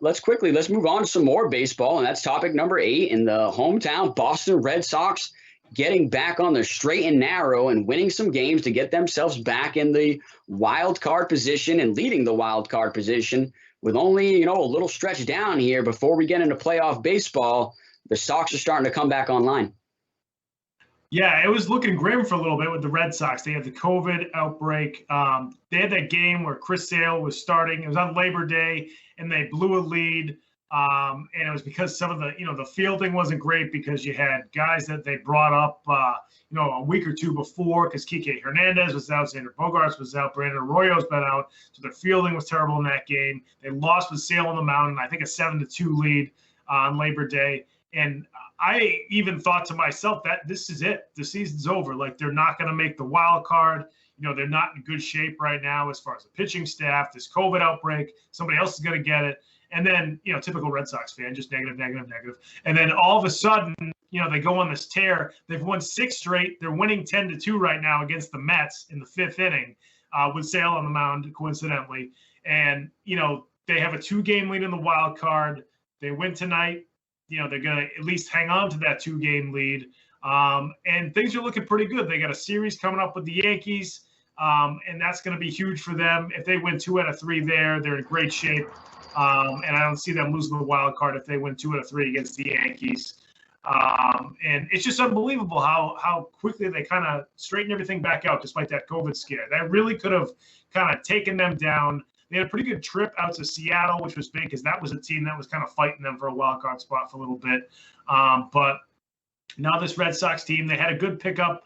let's move on to some more baseball, and that's topic number 8 in the hometown Boston Red Sox getting back on the straight and narrow and winning some games to get themselves back in the wild card position and leading the wild card position with only, a little stretch down here before we get into playoff baseball. The Sox are starting to come back online. Yeah, it was looking grim for a little bit with the Red Sox. They had the COVID outbreak. They had that game where Chris Sale was starting. It was on Labor Day, and they blew a lead. And it was because some of the, the fielding wasn't great because you had guys that they brought up, a week or two before because Kike Hernandez was out, Xander Bogaerts was out, Brandon Arroyo's been out. So their fielding was terrible in that game. They lost with Sale on the mound, I think a 7-2 lead on Labor Day. And I even thought to myself that this is it. The season's over. Like, they're not going to make the wild card. They're not in good shape right now as far as the pitching staff, this COVID outbreak. Somebody else is going to get it. And then, typical Red Sox fan, just negative. And then all of a sudden, they go on this tear. They've won 6 straight. They're winning 10-2 right now against the Mets in the 5th inning with Sale on the mound, coincidentally. And, they have a 2-game lead in the wild card. They win tonight. They're going to at least hang on to that 2-game lead. And things are looking pretty good. They got a series coming up with the Yankees, and that's going to be huge for them. If they win 2 out of 3 there, they're in great shape. And I don't see them losing the wild card if they win 2 out of 3 against the Yankees. And it's just unbelievable how quickly they kind of straighten everything back out despite that COVID scare. That really could have kind of taken them down. They had a pretty good trip out to Seattle, which was big because that was a team that was kind of fighting them for a wild card spot for a little bit. But now this Red Sox team, they had a good pickup,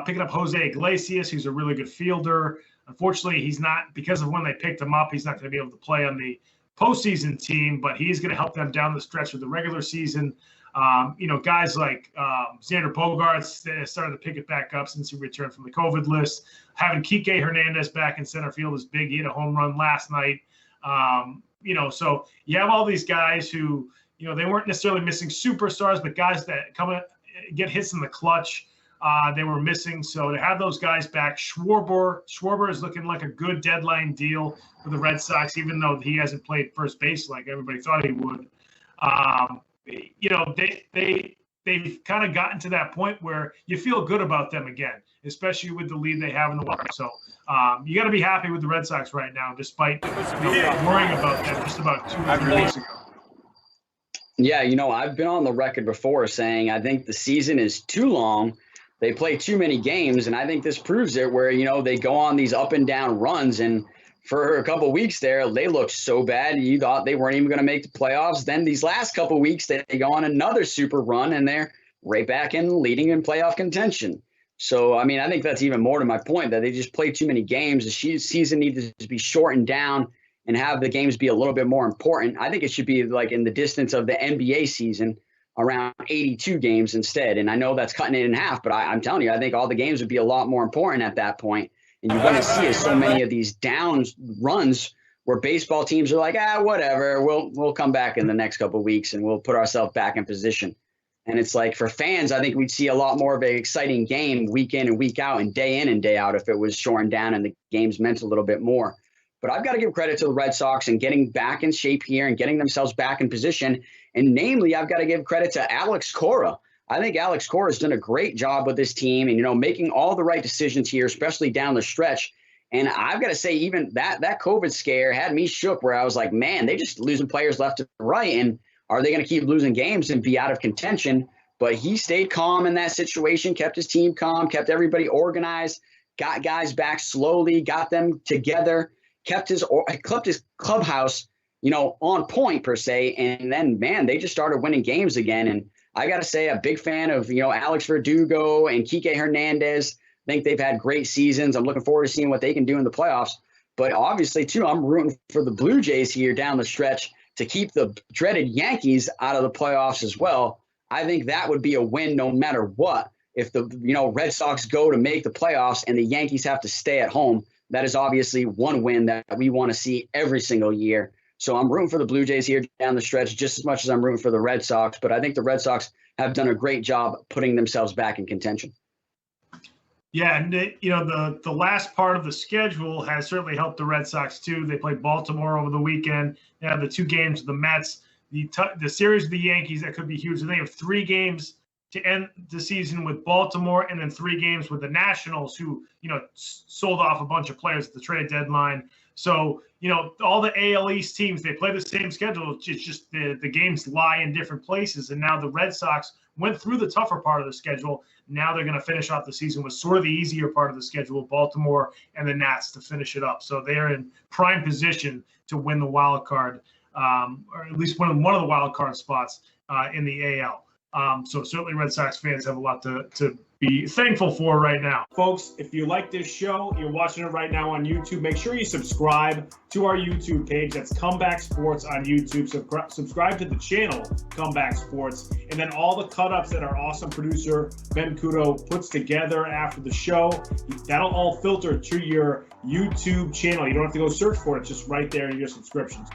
picking up Jose Iglesias, who's a really good fielder. Unfortunately, he's not, because of when they picked him up, he's not going to be able to play on the postseason team, but he's going to help them down the stretch of the regular season. Guys like Xander Bogaerts started to pick it back up since he returned from the COVID list. Having Kike Hernandez back in center field is big. He had a home run last night. So you have all these guys who, they weren't necessarily missing superstars, but guys that get hits in the clutch, they were missing. So to have those guys back, Schwarber is looking like a good deadline deal for the Red Sox, even though he hasn't played first base like everybody thought he would. They've kind of gotten to that point where you feel good about them again, especially with the lead they have in the water. So you got to be happy with the Red Sox right now, despite worrying about them just about 2 or 3 weeks ago. Yeah, I've been on the record before saying I think the season is too long. They play too many games, and I think this proves it where, they go on these up and down runs, and for a couple of weeks there, they looked so bad. You thought they weren't even going to make the playoffs. Then these last couple of weeks, they go on another super run, and they're right back in leading in playoff contention. So, I think that's even more to my point that they just play too many games. The season needs to be shortened down and have the games be a little bit more important. I think it should be like in the distance of the NBA season, around 82 games instead. And I know that's cutting it in half, but I'm telling you, I think all the games would be a lot more important at that point. And you're going to see so many of these down runs where baseball teams are like, whatever, we'll come back in the next couple of weeks and we'll put ourselves back in position. And it's like for fans, I think we'd see a lot more of an exciting game week in and week out and day out if it was shortened down and the games meant a little bit more. But I've got to give credit to the Red Sox and getting back in shape here and getting themselves back in position. And namely, I've got to give credit to Alex Cora. I think Alex Cora has done a great job with this team and, making all the right decisions here, especially down the stretch. And I've got to say, even that COVID scare had me shook where I was like, man, they just losing players left and right. And are they going to keep losing games and be out of contention? But he stayed calm in that situation, kept his team calm, kept everybody organized, got guys back slowly, got them together, kept his clubhouse, on point per se. And then, man, they just started winning games again. And I got to say, a big fan of, Alex Verdugo and Kike Hernandez. I think they've had great seasons. I'm looking forward to seeing what they can do in the playoffs. But obviously, too, I'm rooting for the Blue Jays here down the stretch to keep the dreaded Yankees out of the playoffs as well. I think that would be a win no matter what. If the Red Sox go to make the playoffs and the Yankees have to stay at home, that is obviously one win that we want to see every single year. So I'm rooting for the Blue Jays here down the stretch just as much as I'm rooting for the Red Sox. But I think the Red Sox have done a great job putting themselves back in contention. Yeah, and the last part of the schedule has certainly helped the Red Sox too. They play Baltimore over the weekend. They have the 2 games with the Mets, the series with the Yankees that could be huge. And they have 3 games to end the season with Baltimore, and then 3 games with the Nationals, who sold off a bunch of players at the trade deadline. So all the AL East teams, they play the same schedule. It's just the games lie in different places. And now the Red Sox went through the tougher part of the schedule. Now they're going to finish off the season with sort of the easier part of the schedule, Baltimore and the Nats, to finish it up. So they are in prime position to win the wild card, or at least one of the wild card spots in the AL. So certainly Red Sox fans have a lot to be thankful for right now. Folks, if you like this show, you're watching it right now on YouTube, make sure you subscribe to our YouTube page. That's Comeback Sports on YouTube. Subscribe to the channel, Comeback Sports. And then all the cut-ups that our awesome producer, Ben Kudo, puts together after the show, that'll all filter to your YouTube channel. You don't have to go search for it. It's just right there in your subscriptions.